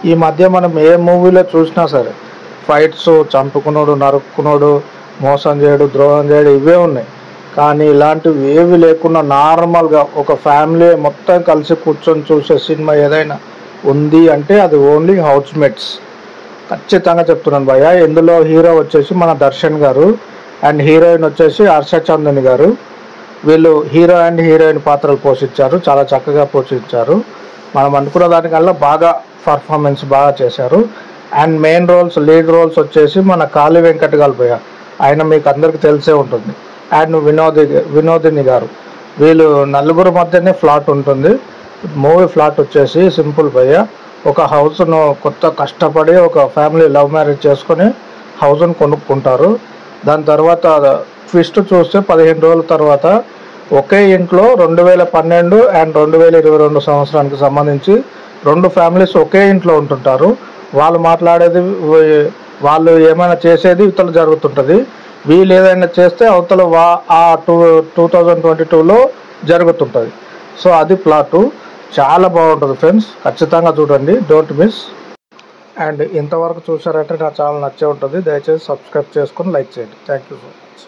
ఈ మధ్య మనం ఏ మూవీలో చూసినా సరే ఫైట్స్, చంపుకున్నాడు, నరుక్కున్నాడు, మోసం చేయడు, ద్రోహం చేయడు ఇవే ఉన్నాయి. కానీ ఇలాంటివి ఏవి లేకుండా నార్మల్గా ఒక ఫ్యామిలీ మొత్తం కలిసి కూర్చొని చూసే సినిమా ఏదైనా ఉంది అంటే అది ఓన్లీ హౌస్మేట్స్. ఖచ్చితంగా చెప్తున్నాను భయ్య. ఇందులో హీరో వచ్చేసి మన దర్శన్ గారు అండ్ హీరోయిన్ వచ్చేసి హర్ష చందని గారు. వీళ్ళు హీరో అండ్ హీరోయిన్ పాత్రలు పోషించారు, చాలా చక్కగా పోషించారు. మనం అనుకున్న దానికల్లా బాగా పర్ఫార్మెన్స్ బాగా చేశారు. And main roles, lead roles వచ్చేసి మన కాళీ వెంకట్ గారు భయ్య, ఆయన మీకు అందరికి తెలిసే ఉంటుంది. అండ్ వినోదిని గారు. వీళ్ళు నలుగురు మధ్యనే ఫ్లాట్ ఉంటుంది. మూవీ ఫ్లాట్ వచ్చేసి సింపుల్ భయ్య, ఒక హౌస్ను కొత్త కష్టపడి ఒక ఫ్యామిలీ లవ్ మ్యారేజ్ చేసుకొని హౌస్ను కొనుక్కుంటారు. దాని తర్వాత ట్విస్ట్ చూస్తే 15 రోజుల తర్వాత ఒకే ఇంట్లో 2012 అండ్ 2022 సంవత్సరానికి సంబంధించి 2 ఫ్యామిలీస్ ఒకే ఇంట్లో ఉంటుంటారు. వాళ్ళు మాట్లాడేది, వాళ్ళు ఏమైనా చేసేది ఇవతల జరుగుతుంటుంది. వీళ్ళు ఏదైనా చేస్తే అవతల 2022లో జరుగుతుంటుంది. సో అది ప్లాటు. చాలా బాగుంటుంది ఫ్రెండ్స్, ఖచ్చితంగా చూడండి, డోంట్ మిస్. అండ్ ఇంతవరకు చూసారంటే నా ఛానల్ నచ్చే ఉంటుంది. దయచేసి సబ్స్క్రైబ్ చేసుకొని లైక్ చేయండి. Thank you so much.